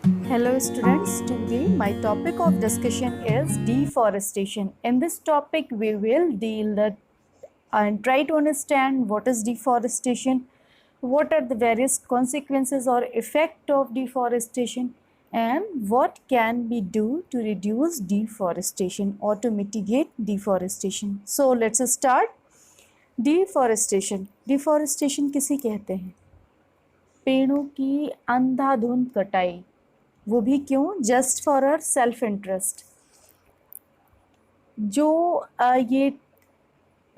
Hello students, today my topic of discussion is deforestation. In this topic we will deal and try to understand what is deforestation, what are the various consequences or effect of deforestation, and what can we do to reduce deforestation or to mitigate deforestation. So let's start. Deforestation किसे कहते हैं? पेड़ों की अंधाधुंध कटाई, वो भी क्यों? Just for our self interest. जो ये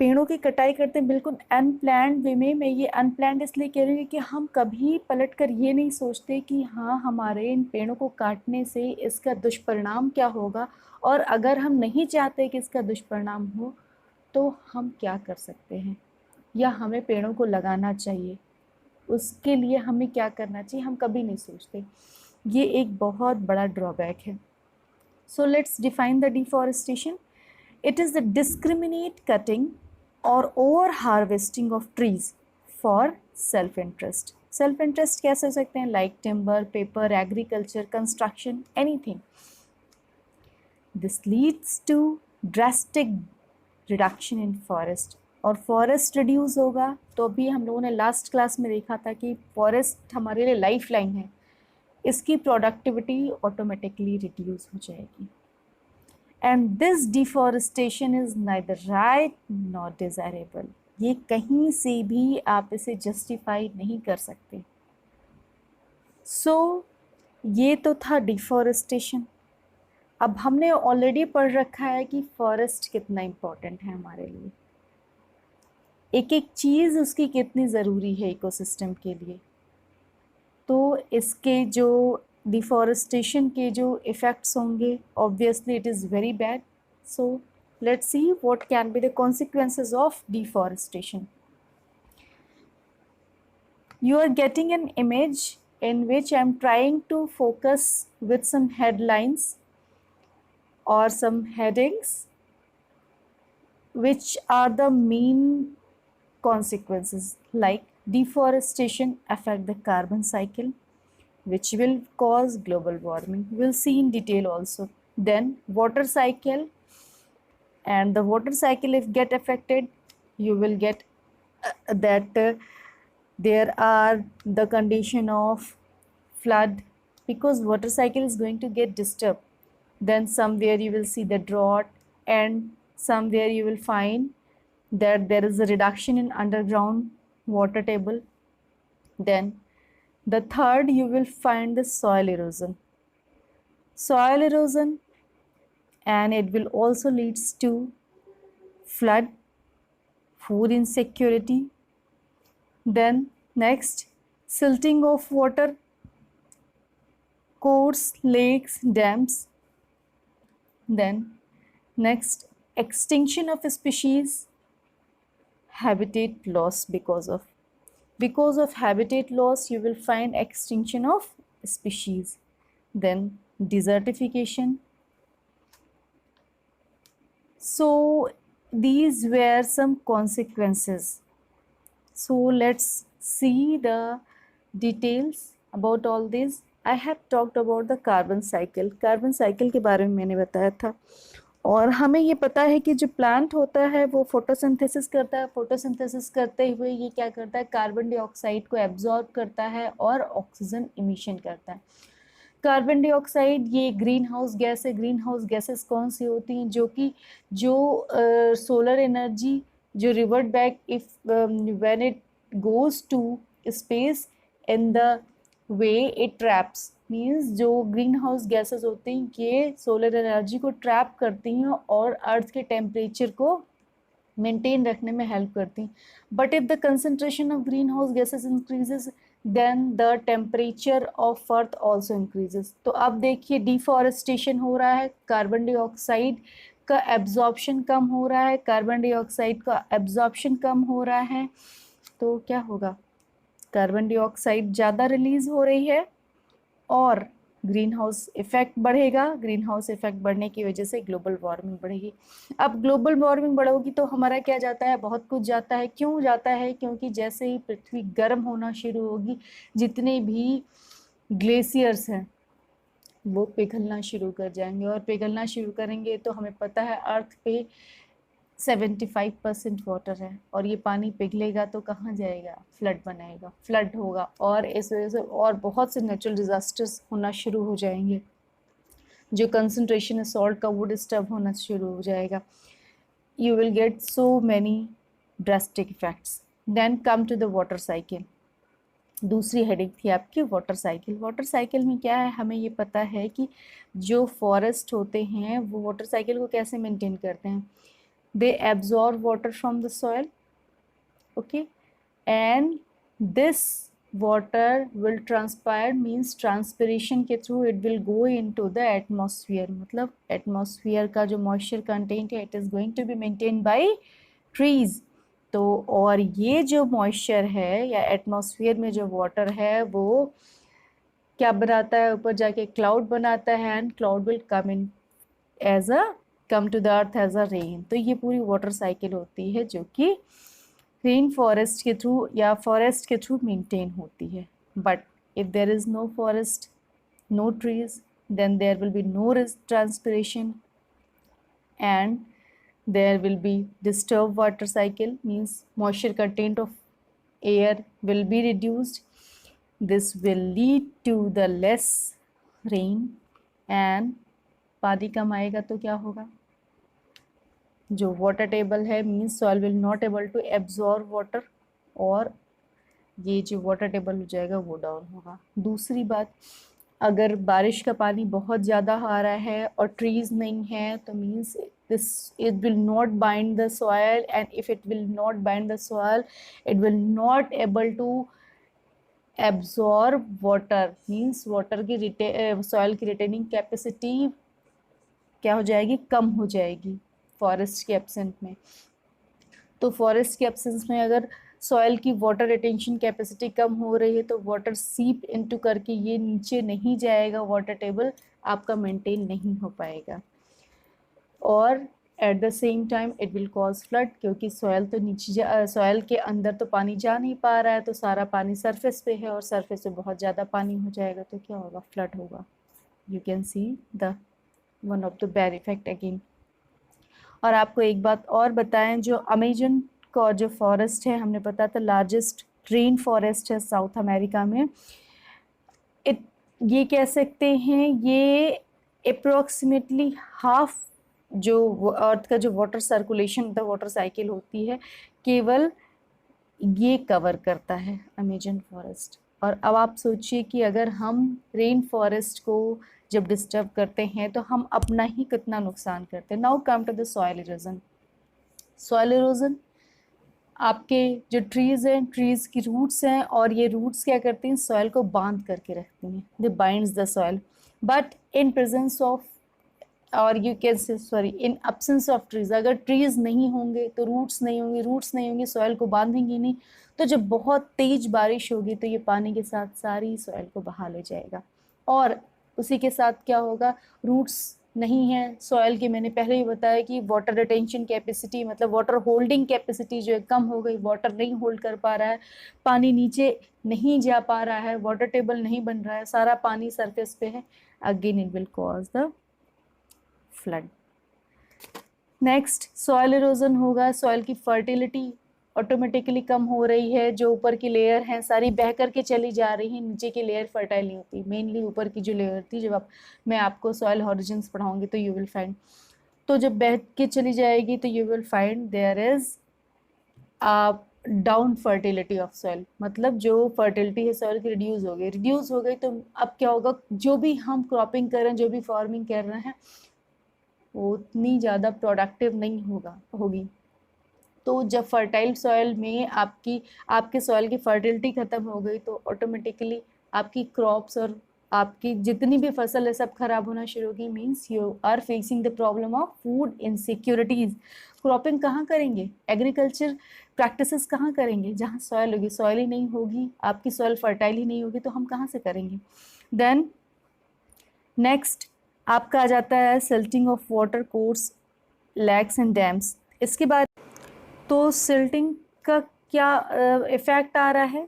पेड़ों की कटाई करते हैं बिल्कुल अनप्लैंड वे में। मैं ये अनप्लैंड इसलिए कह रही हूँ कि हम कभी पलट कर ये नहीं सोचते कि हाँ, हमारे इन पेड़ों को काटने से इसका दुष्परिणाम क्या होगा, और अगर हम नहीं चाहते कि इसका दुष्परिणाम हो तो हम क्या कर सकते हैं, या हमें पेड़ों को लगाना चाहिए, उसके लिए हमें क्या करना चाहिए, हम कभी नहीं सोचते। ये एक बहुत बड़ा ड्रॉबैक है। So let's define the deforestation. It is the discriminate cutting और over harvesting of trees for self interest. Self interest कैसे हो सकते हैं? Like timber, paper, agriculture, construction, anything. This leads to drastic reduction in forest. और forest reduce होगा तो अभी हम लोगों ने लास्ट क्लास में देखा था कि फॉरेस्ट हमारे लिए लाइफ लाइन है, इसकी प्रोडक्टिविटी ऑटोमेटिकली रिड्यूस हो जाएगी. And this deforestation is neither right not desirable. ये कहीं से भी आप इसे जस्टिफाई नहीं कर सकते. सो ये तो था डिफॉरेस्टेशन. अब हमने ऑलरेडी पढ़ रखा है कि फॉरेस्ट कितना इम्पोर्टेंट है हमारे लिए, एक एक चीज़ उसकी कितनी ज़रूरी है इकोसिस्टम के लिए. तो इसके जो डिफॉरेस्टेशन के जो इफ़ेक्ट्स होंगे, obviously it is very bad. So let's see what can be the consequences of deforestation. You are getting an image in which I am trying to focus with some headlines or some headings, which are the main consequences, like deforestation affect the carbon cycle, which will cause global warming. We'll see in detail also. Then water cycle, and the water cycle if get affected, you will get that there are the condition of flood, because water cycle is going to get disturbed. Then somewhere you will see the drought, and somewhere you will find that there is a reduction in underground water table. Then the third, you will find the soil erosion. Soil erosion, and it will also leads to flood, food insecurity. Then next, silting of water, course, lakes, dams. Then next, extinction of species, habitat loss. Because of habitat loss you will find extinction of species. Then desertification. So these were some consequences. So let's see the details about all this. I have talked about the carbon cycle. Carbon cycle के बारे में मैंने बताया था, और हमें ये पता है कि जो प्लांट होता है वो फोटोसिंथेसिस करता है. फोटोसिंथेसिस करते हुए ये क्या करता है? कार्बन डाइऑक्साइड को एब्जॉर्ब करता है और ऑक्सीजन इमिशन करता है. कार्बन डाइऑक्साइड ये ग्रीन हाउस गैस है. ग्रीन हाउस गैसेस कौन सी होती हैं? जो सोलर एनर्जी जो revert back if when it goes to space in the way it traps. Means जो ग्रीन हाउस गैसेस होती हैं ये सोलर एनर्जी को ट्रैप करती हैं और अर्थ के टेम्परेचर को मेंटेन रखने में हेल्प करती हैं. But if the concentration of green house gases increases, then the temperature of earth also increases. तो अब देखिए डिफॉरेस्टेशन हो रहा है, कार्बन डाइऑक्साइड का एब्जॉर्प्शन कम हो रहा है. कार्बन डाइऑक्साइड का एब्जॉर्प्शन कम हो रहा है तो क्या होगा? कार्बन डाइऑक्साइड ज़्यादा रिलीज़ हो रही है और ग्रीन हाउस इफेक्ट बढ़ेगा. ग्रीन हाउस इफेक्ट बढ़ने की वजह से ग्लोबल वार्मिंग बढ़ेगी. अब ग्लोबल वार्मिंग बढ़ेगी तो हमारा क्या जाता है? बहुत कुछ जाता है. क्यों जाता है? क्योंकि जैसे ही पृथ्वी गर्म होना शुरू होगी, जितने भी ग्लेशियर्स हैं वो पिघलना शुरू कर जाएंगे, और पिघलना शुरू करेंगे तो हमें पता है अर्थ पे 75% वाटर है, और ये पानी पिघलेगा तो कहाँ जाएगा, फ्लड बनाएगा, फ्लड होगा, और इस वजह से और बहुत से नेचुरल डिजास्टर्स होना शुरू हो जाएंगे। जो कंसंट्रेशन है सॉल्ट का वो डिस्टर्ब होना शुरू हो जाएगा। You will get so many drastic effects. Then come to the water cycle. दूसरी हेडिंग थी आपकी वाटर साइकिल। वाटर साइकिल में क्या है, हमें ये पता है कि जो फॉरेस्ट होते हैं वो वाटर साइकिल को कैसे मेंटेन करते हैं। They absorb water from the soil, okay, and this water will transpire, means transpiration के through it will go into the atmosphere, मतलब एटमॉस्फेयर का जो मॉइस्चर कंटेंट है it is going to be maintain by trees. तो और ये जो moisture है या एटमॉस्फेयर में जो वाटर है वो क्या बनाता है, ऊपर जाके क्लाउड बनाता है, and cloud will come in as a come to the earth as a rain. तो ये पूरी वाटर साइकिल होती है जो कि रेन फॉरेस्ट के थ्रू या फॉरेस्ट के थ्रू मेंटेन होती है। But if there is no forest, no trees, then there will be no transpiration, and there will be disturbed water cycle, means moisture content of air will be reduced. This will lead to the less rain, and पानी कम आएगा तो क्या होगा, जो water table है means soil will not able to absorb water, और ये जो वाटर टेबल हो जाएगा वो डाउन होगा। दूसरी बात, अगर बारिश का पानी बहुत ज़्यादा आ रहा है और ट्रीज़ नहीं है तो means this it will not bind the soil, and if it will not bind the soil it will not able to absorb water, means water की सॉयल की रिटेनिंग कैपेसिटी क्या हो जाएगी, कम हो जाएगी फॉरेस्ट के एब्सेंट में। तो फॉरेस्ट के एब्सेंस में अगर सॉयल की वाटर रिटेंशन कैपेसिटी कम हो रही है तो वाटर सीप इनटू करके ये नीचे नहीं जाएगा, वाटर टेबल आपका मेंटेन नहीं हो पाएगा, और at the same time it will cause flood, क्योंकि सॉयल तो नीचे सॉयल के अंदर तो पानी जा नहीं पा रहा है, तो सारा पानी सरफेस पे है और सरफेस पे बहुत ज़्यादा पानी हो जाएगा तो क्या होगा, फ्लड होगा। You can see the one of the bad effect again. और आपको एक बात और बताएं, जो अमेजन का जो फॉरेस्ट है हमने पता था लार्जेस्ट रेन फॉरेस्ट है साउथ अमेरिका में। ये कह सकते हैं ये अप्रोक्सीमेटली हाफ जो अर्थ का जो water circulation the water cycle होती है केवल ये कवर करता है अमेजन फॉरेस्ट। और अब आप सोचिए कि अगर हम रेन फॉरेस्ट को जब डिस्टर्ब करते हैं तो हम अपना ही कितना नुकसान करते हैं। Now come to the soil erosion. Soil erosion, आपके जो ट्रीज़ हैं, ट्रीज़ की रूट्स हैं, और ये रूट्स क्या करती हैं, सॉइल को बांध करके रखती हैं, they binds the soil. But in presence of, और you can say sorry in absence of trees, अगर ट्रीज नहीं होंगे तो रूट्स नहीं होंगे, रूट्स नहीं होंगे सॉइल को बांधेंगे नहीं, तो जब बहुत तेज बारिश होगी तो ये पानी के साथ सारी सॉइल को बहा ले जाएगा। और उसी के साथ क्या होगा, रूट्स नहीं है सॉइल की, मैंने पहले ही बताया कि वाटर रिटेंशन कैपेसिटी मतलब वाटर होल्डिंग कैपेसिटी जो है कम हो गई, वाटर नहीं होल्ड कर पा रहा है, पानी नीचे नहीं जा पा रहा है, वाटर टेबल नहीं बन रहा है, सारा पानी सरफेस पे है, again it will cause the flood. Next soil erosion होगा, सॉइल की फर्टिलिटी ऑटोमेटिकली कम हो रही है, जो ऊपर की लेयर है सारी बह करके चली जा रही है, नीचे की लेयर फर्टाइल नहीं होती, मेनली ऊपर की जो लेयर थी, जब मैं आपको सॉइल हॉरिजन्स पढ़ाऊंगी तो यू विल फाइंड, तो जब बह के चली जाएगी तो you will find there is down fertility of soil, मतलब जो फर्टिलिटी है सॉइल की रिड्यूस हो गई तो अब क्या होगा, जो भी हम क्रॉपिंग कर रहे हैं, जो भी फार्मिंग कर रहे हैं वो उतनी ज़्यादा प्रोडक्टिव नहीं होगी। तो जब फर्टाइल सॉइल में आपके सॉइल की फर्टिलिटी ख़त्म हो गई तो ऑटोमेटिकली आपकी क्रॉप्स और आपकी जितनी भी फसल है सब खराब होना शुरू होगी, means you are facing the problem of food insecurities. Cropping कहाँ करेंगे, एग्रीकल्चर प्रैक्टिसेस कहाँ करेंगे, जहाँ सॉइल होगी, सॉइल ही नहीं होगी, आपकी सॉइल फर्टाइल ही नहीं होगी तो हम कहाँ से करेंगे। देन नेक्स्ट आपका आ जाता है silting of water course, lakes and dams. इसके बाद तो सिल्टिंग का क्या इफ़ेक्ट आ रहा है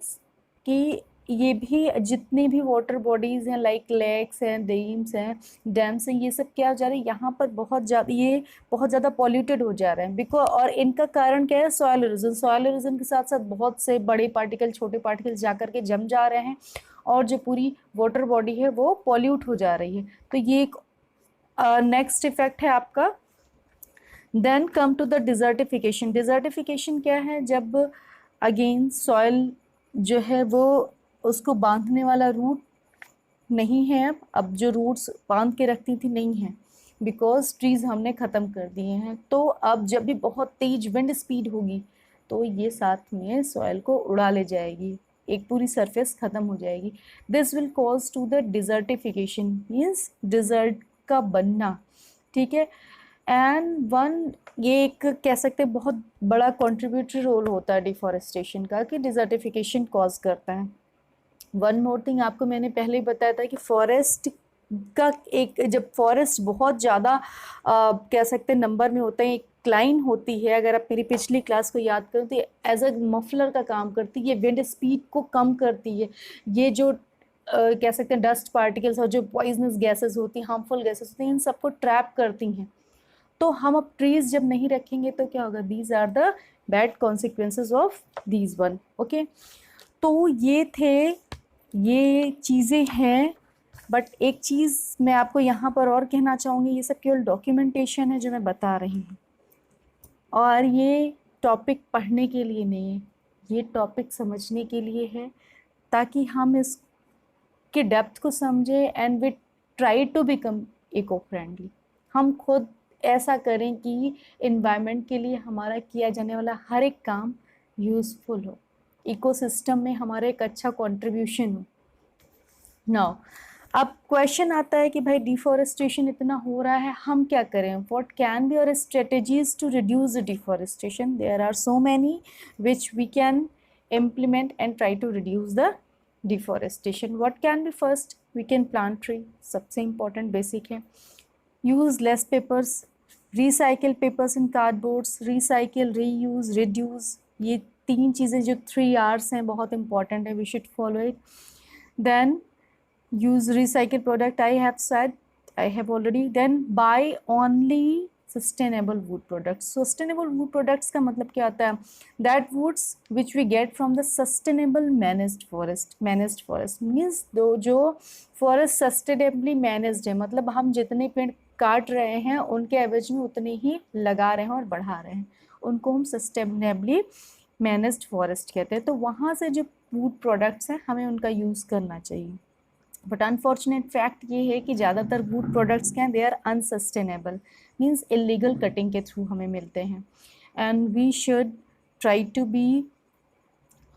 कि ये भी जितने भी वाटर बॉडीज़ हैं लाइक लेक्स हैं, डैम्स हैं, डैम्स हैं, ये सब क्या हो जा रहे हैं, यहाँ पर बहुत ज़्यादा पॉल्यूटेड हो जा रहे हैं बिकॉज, और इनका कारण क्या है, सॉयल इरोजन। सॉयल इरोजन के साथ साथ बहुत से बड़े पार्टिकल, छोटे पार्टिकल जा करके जम जा रहे हैं और जो पूरी वाटर बॉडी है वो पॉल्यूट हो जा रही है। तो ये एक नेक्स्ट इफेक्ट है आपका। Then come to the desertification. Desertification क्या है, जब अगेन सॉइल जो है वो उसको बांधने वाला रूट नहीं है, अब जो रूट्स बांध के रखती थी नहीं है बिकॉज ट्रीज हमने ख़त्म कर दिए हैं। तो अब जब भी बहुत तेज विंड स्पीड होगी तो ये साथ में सॉइल को उड़ा ले जाएगी, एक पूरी सरफेस ख़त्म हो जाएगी। This will cause to the desertification, means desert का बनना, ठीक है। एंड ये एक कह सकते हैं बहुत बड़ा कंट्रीब्यूटरी रोल होता है डिफॉरेस्टेशन का, कि डिजर्टिफिकेशन कॉज करता है। वन मोर थिंग, आपको मैंने पहले ही बताया था कि फॉरेस्ट का एक, जब फॉरेस्ट बहुत ज़्यादा कह सकते हैं नंबर में होते हैं, एक लाइन होती है, अगर आप मेरी पिछली क्लास को याद करें तो एज अ मफलर का काम करती है, ये विंड स्पीड को कम करती है। ये जो कह सकते हैं डस्ट पार्टिकल्स और जो पॉइजनस गैसेस होती हैं, हार्मफुल गैसेस होती हैं, इन सबको ट्रैप करती हैं। तो हम अब ट्रीज जब नहीं रखेंगे तो क्या होगा, these are the bad consequences of these one. Okay, तो ये चीज़ें हैं। बट एक चीज़ मैं आपको यहाँ पर और कहना चाहूँगी, ये सब केवल डॉक्यूमेंटेशन है जो मैं बता रही हूँ, और ये टॉपिक पढ़ने के लिए नहीं है, ये टॉपिक समझने के लिए है, ताकि हम इसके डेप्थ को समझें and we try to become eco friendly. हम खुद ऐसा करें कि इन्वायरमेंट के लिए हमारा किया जाने वाला हर एक काम यूज़फुल हो, इकोसिस्टम में हमारा एक अच्छा कंट्रीब्यूशन हो। नाउ अब क्वेश्चन आता है कि भाई डिफॉरेस्टेशन इतना हो रहा है, हम क्या करें, व्हाट कैन बी और strategies to reduce the deforestation. There are so many which we can implement and try to reduce the deforestation. What can be first? We can plant tree, सबसे important basic है। use less papers, recycle papers in cardboards, recycle, reuse, reduce, ये तीन चीज़ें जो 3 R's हैं बहुत important है, we should follow it. Then use recycle product, I have said, I have already. Then buy only sustainable wood products. Sustainable wood products का मतलब क्या होता है, that woods which we get from the sustainable managed forest. Managed forest means जो forest sustainably managed है, मतलब हम जितने पेड़ काट रहे हैं उनके एवरेज में उतने ही लगा रहे हैं और बढ़ा रहे हैं, उनको हम सस्टेनेबली मैनेज्ड फॉरेस्ट कहते हैं। तो वहाँ से जो वुड प्रोडक्ट्स हैं हमें उनका यूज़ करना चाहिए। बट अनफॉर्चुनेट फैक्ट ये है कि ज़्यादातर वुड प्रोडक्ट्स क्या हैं, they are unsustainable, means illegal cutting के थ्रू हमें मिलते हैं। And we should try to be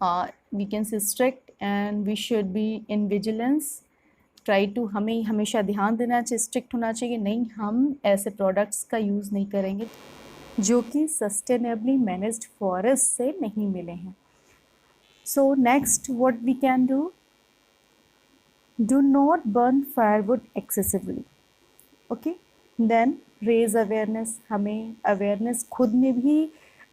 we can say strict and we should be in vigilance. Try to, हमें हमेशा ध्यान देना चाहिए, स्ट्रिक्ट होना चाहिए, नहीं हम ऐसे प्रोडक्ट्स का यूज़ नहीं करेंगे जो कि सस्टेनेबली मैनेज्ड फॉरेस्ट से नहीं मिले हैं। So next what we can do, do not burn firewood excessively. Okay, then raise awareness, हमें awareness खुद में भी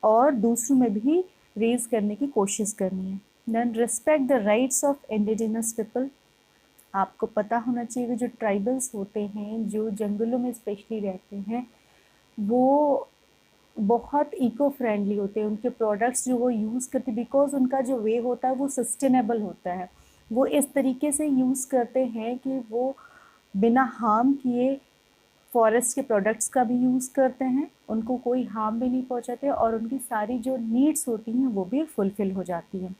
और दूसरों में भी raise करने की कोशिश करनी है। then respect the rights of indigenous people, आपको पता होना चाहिए कि जो ट्राइबल्स होते हैं, जो जंगलों में स्पेशली रहते हैं, वो बहुत इको फ्रेंडली होते हैं, उनके प्रोडक्ट्स जो वो यूज़ करते हैं, बिकॉज उनका जो वे होता है वो सस्टेनेबल होता है, वो इस तरीके से यूज़ करते हैं कि वो बिना हार्म किए फॉरेस्ट के प्रोडक्ट्स का भी यूज़ करते हैं, उनको कोई हार्म भी नहीं पहुंचाते और उनकी सारी जो नीड्स होती हैं वो भी फुलफ़िल हो जाती हैं।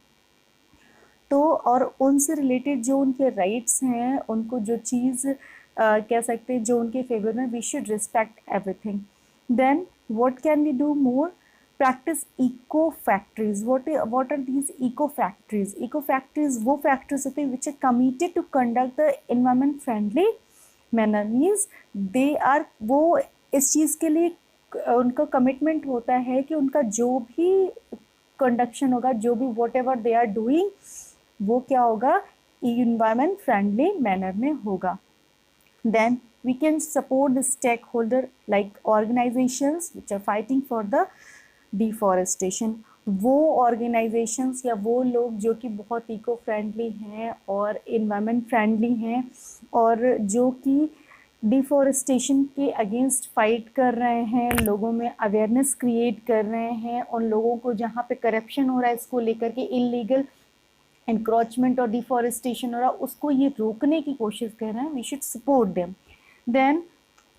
तो और उनसे रिलेटेड जो उनके राइट्स हैं, उनको जो चीज़ कह सकते हैं जो उनके फेवर में, we should respect everything. Then what can we do more, practice eco factories. What are these eco factories? Eco factories वो factories होते हैं which are committed to conduct the environment friendly manner, means they are, वो इस चीज़ के लिए उनका commitment होता है कि उनका जो भी कंडक्शन होगा, जो भी whatever they are doing, वो क्या होगा, environment friendly manner में होगा। Then we can support the stakeholder like organizations which are fighting for the deforestation. वो ऑर्गेनाइजेशंस या वो लोग जो कि बहुत इको फ्रेंडली हैं और इन्वायरमेंट फ्रेंडली हैं और जो कि डिफॉरेस्टेशन के अगेंस्ट फाइट कर रहे हैं, लोगों में अवेयरनेस क्रिएट कर रहे हैं, उन लोगों को जहाँ पे करप्शन हो रहा है इसको लेकर के, इलीगल एनक्रोचमेंट और डिफॉरेस्टेशन हो रहा है उसको ये रोकने की कोशिश कर रहे हैं, we should support them. Then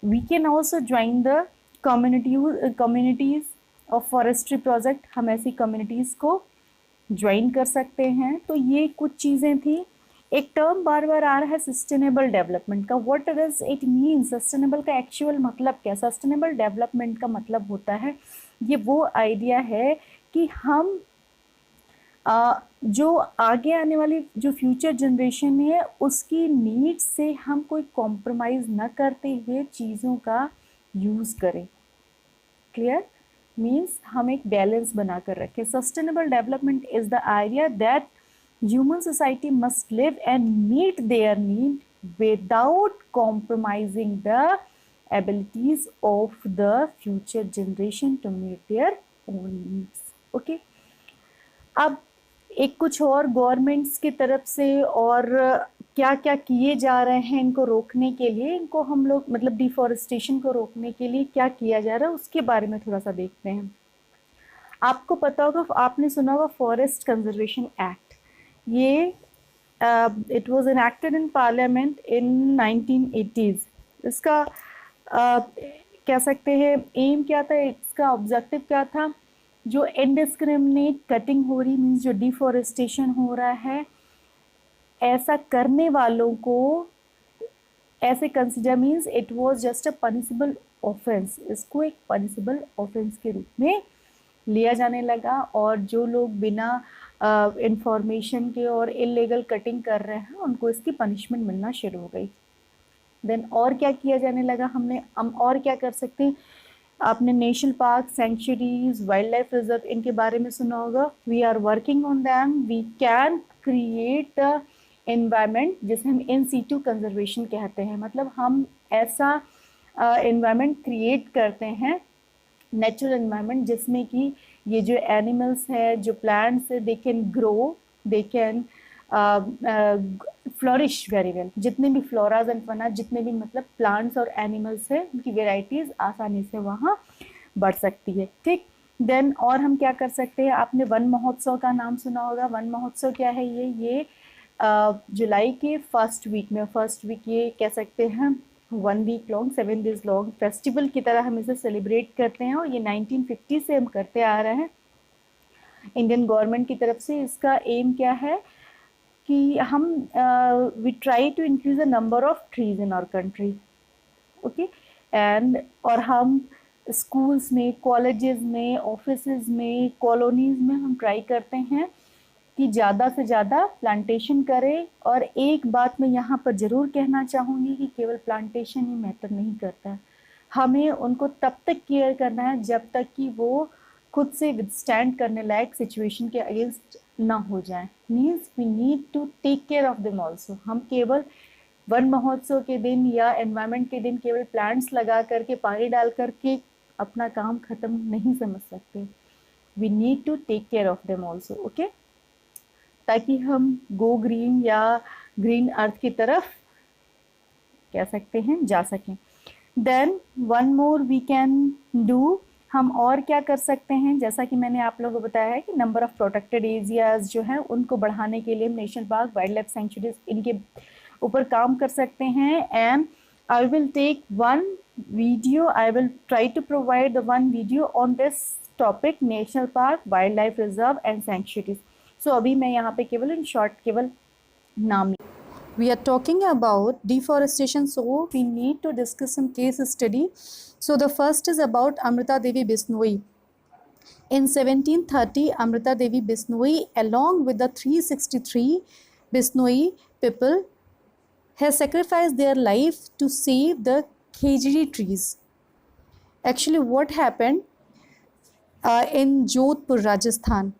we can also join the communities of forestry project. हम ऐसी कम्युनिटीज़ को ज्वाइन कर सकते हैं. तो ये कुछ चीज़ें थी. एक टर्म बार बार आ रहा है सस्टेनेबल डेवलपमेंट का. What does it mean? Sustainable का एक्चुअल मतलब क्या? सस्टेनेबल डेवलपमेंट का मतलब होता है, ये वो आइडिया है कि हम जो आगे आने वाली जो फ्यूचर जनरेशन है उसकी नीड्स से हम कोई कॉम्प्रोमाइज़ न करते हुए चीज़ों का यूज़ करें. क्लियर? मीन्स हम एक बैलेंस बनाकर रखें. Sustainable development is the idea that human society must live and meet their need without compromising the abilities of the future generation to meet their own needs. Okay? अब एक कुछ और governments की तरफ से और क्या क्या किए जा रहे हैं इनको रोकने के लिए, इनको हम लोग मतलब डिफॉरेस्टेशन को रोकने के लिए क्या किया जा रहा है उसके बारे में थोड़ा सा देखते हैं. आपको पता होगा, आपने सुना होगा फॉरेस्ट कंजर्वेशन एक्ट. ये it was enacted in parliament in 1980s. इसका कह सकते हैं एम क्या था, इसका ऑब्जेक्टिव क्या था? जो इनडिस्क्रिमिनेट कटिंग हो रही, मीन्स जो डिफॉरेस्टेशन हो रहा है, ऐसा करने वालों को ऐसे consider, means it was just a punishable offence. इसको एक पनिशेबल ऑफेंस के रूप में लिया जाने लगा और जो लोग बिना इंफॉर्मेशन के और इलीगल कटिंग कर रहे हैं उनको इसकी पनिशमेंट मिलना शुरू हो गई. देन और क्या किया जाने लगा, हम और क्या कर सकते हैं? आपने national park, sanctuaries, wild life reserve इनके बारे में सुना होगा. We are working on them. We can create the environment जिसे हम इन सीटू कंजर्वेशन कहते हैं. मतलब हम ऐसा एनवायरनमेंट क्रिएट करते हैं, नेचुरल एनवायरनमेंट, जिसमें कि ये जो एनिमल्स है, जो प्लांट्स है, they can grow, they can flourish very well. जितने भी फ्लोराज एंड फना, जितने भी मतलब प्लांट्स और एनिमल्स है, उनकी वेराइटीज़ आसानी से वहाँ बढ़ सकती है. ठीक. देन और हम क्या कर सकते हैं? आपने वन महोत्सव का नाम सुना होगा. वन महोत्सव क्या है? ये जुलाई के फर्स्ट वीक ये कह सकते हैं 1 week long, 7 days long festival की तरह हम इसे सेलिब्रेट करते हैं और ये 1950 से हम करते आ रहे हैं इंडियन गवर्नमेंट की तरफ से. इसका एम क्या है कि हम we try to increase the number of trees in our country. Okay. And और हम स्कूल्स में, कॉलेजेस में, ऑफिसेज में, कॉलोनीज में हम ट्राई करते हैं कि ज़्यादा से ज़्यादा प्लांटेशन करें. और एक बात मैं यहाँ पर ज़रूर कहना चाहूँगी कि केवल प्लांटेशन ही मैटर नहीं करता है. हमें उनको तब तक केयर करना है जब तक कि वो खुद से विदस्टैंड करने लायक सिचुएशन के अगेंस्ट ना हो जाए. Means we need to take care of them also. हम केवल वन महोत्सव के दिन या एनवायरनमेंट के दिन केवल प्लांट्स लगा करके, पानी डाल करके अपना काम ख़त्म नहीं समझ सकते. We need to take care of them also. Okay. ताकि हम गो ग्रीन या ग्रीन अर्थ की तरफ कह सकते हैं जा सकें. Then one more we can do. हम और क्या कर सकते हैं? जैसा कि मैंने आप लोगों को बताया है कि नंबर ऑफ प्रोटेक्टेड एरियाज जो है उनको बढ़ाने के लिए हम national park, wildlife sanctuaries इनके ऊपर काम कर सकते हैं. And I will take one video, I will try to provide the one video on this topic, national park, wild life reserve and sanctuaries. So अभी मैं यहाँ पे केवल इन शॉर्ट केवल नाम. We are talking about deforestation, so we need to discuss some case study. So the first is about Amrita Devi Bisnoi. In 1730, Amrita Devi Bisnoi, along with the 363 Bisnoi people, has sacrificed their life to save the khejri trees. Actually, what happened in Jodhpur, Rajasthan?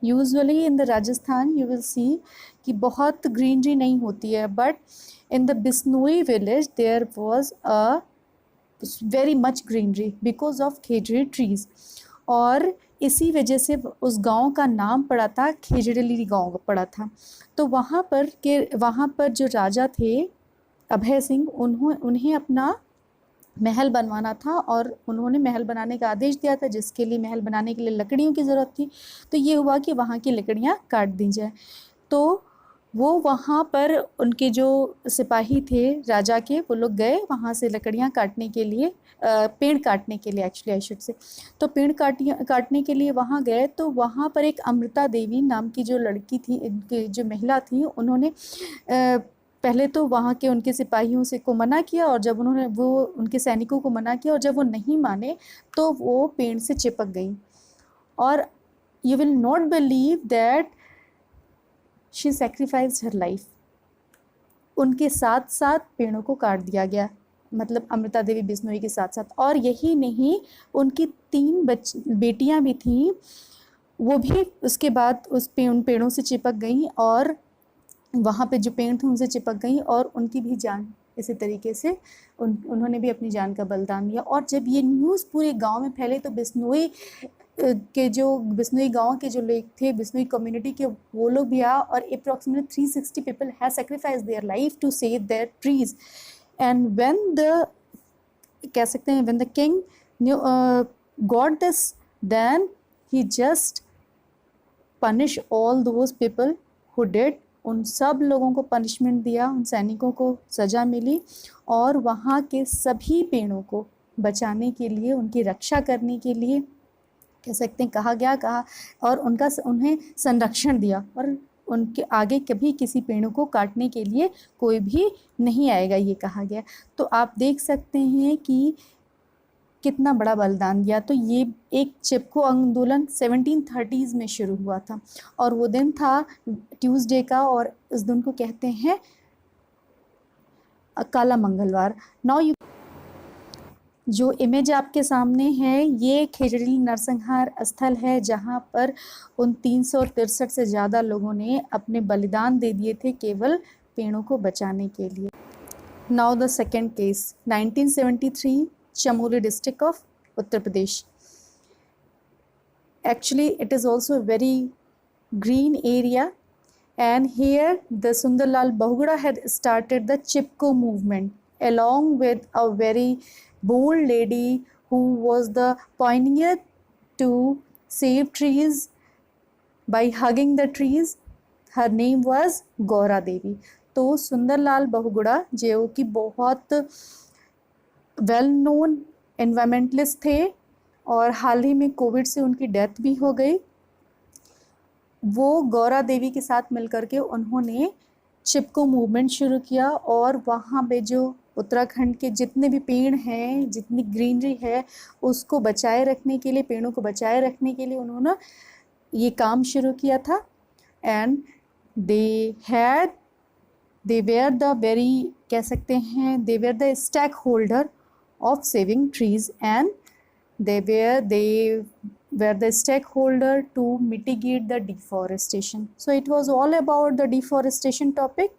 Usually in the Rajasthan you will see कि बहुत greenery नहीं होती है, but in the Bishnoi village there was a very much greenery because of khejri trees. और इसी वजह से उस गांव का नाम पड़ा था खेजड़ली गांव पड़ा था। तो वहाँ पर जो राजा थे अभय सिंह, उन्हें अपना महल बनवाना था और उन्होंने महल बनाने का आदेश दिया था, जिसके लिए महल बनाने के लिए लकड़ियों की ज़रूरत थी। तो ये हुआ कि वहाँ की लकड़ियाँ काट दी जाए। तो वो वहाँ पर उनके जो सिपाही थे राजा के, वो लोग गए वहाँ से लकड़ियाँ काटने के लिए, पेड़ काटने के लिए एक्चुअली आई शुड से। तो पेड़ काटने के लिए वहाँ गए, तो वहाँ पर एक अमृता देवी नाम की जो लड़की थी, इनकी जो महिला थी, उन्होंने पहले तो वहाँ के उनके सिपाहियों से को मना किया, और जब वो उनके सैनिकों को मना किया और जब वो नहीं माने तो वो पेड़ से चिपक गई। और you will not believe that she sacrificed her life. उनके साथ साथ पेड़ों को काट दिया गया, मतलब अमृता देवी बिश्नोई के साथ साथ। और यही नहीं, उनकी 3 बेटियां भी थीं, वो भी उसके बाद उन पेड़ों से चिपक गईं, और वहाँ पे जो पेड़ थे उनसे चिपक गईं, और उनकी भी जान इसी तरीके से उन्होंने भी अपनी जान का बलिदान दिया। और जब ये न्यूज़ पूरे गांव में फैले तो बिश्नोई गांव के जो लोग थे, बिश्नोई कम्युनिटी के, वो लोग भी आए, और approximately 360 people have sacrificed their life to save their trees. And कह सकते हैं, when the king got this, then he just punish all those people who did. उन सब लोगों को पनिशमेंट दिया, उन सैनिकों को सज़ा मिली, और वहाँ के सभी पेड़ों को बचाने के लिए, उनकी रक्षा करने के लिए, कह सकते हैं कहा, और उन्हें संरक्षण दिया, और उनके आगे कभी किसी पेड़ों को काटने के लिए कोई भी नहीं आएगा, ये कहा गया। तो आप देख सकते हैं कि कितना बड़ा बलिदान दिया। तो ये एक चिपको आंदोलन 1730s में शुरू हुआ था, और वो दिन था ट्यूसडे का, और इस दिन को कहते हैं काला मंगलवार। नाउ जो इमेज आपके सामने है, ये खेजड़ी नरसंहार स्थल है, जहाँ पर उन 363 से ज़्यादा लोगों ने अपने बलिदान दे दिए थे केवल पेड़ों को बचाने के लिए। Now the second case, 1973, Chamoli district of Uttar Pradesh. Actually, it is also a very green area, and here the Sundarlal Bahuguda had started the Chipko movement along with a very bold lady who was the pioneer to save trees by hugging the trees. Her name was Gaura Devi. तो सुंदरलाल बहुगुड़ा जो कि बहुत well known environmentalist थे, और हाल ही में Covid से उनकी death भी हो गई, वो गौरा देवी के साथ मिलकर के उन्होंने चिपको मूवमेंट शुरू किया। और वहाँ पे जो उत्तराखंड के जितने भी पेड़ हैं, जितनी ग्रीनरी है, उसको बचाए रखने के लिए, पेड़ों को बचाए रखने के लिए उन्होंने ये काम शुरू किया था। And they were the very, कह सकते हैं, they were the stakeholder of saving trees, and they were the stakeholder to mitigate the deforestation. So it was all about the deforestation topic.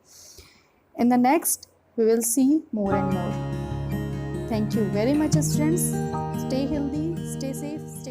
In the next we will see more and more. Thank you very much, students. Stay healthy, stay safe, stay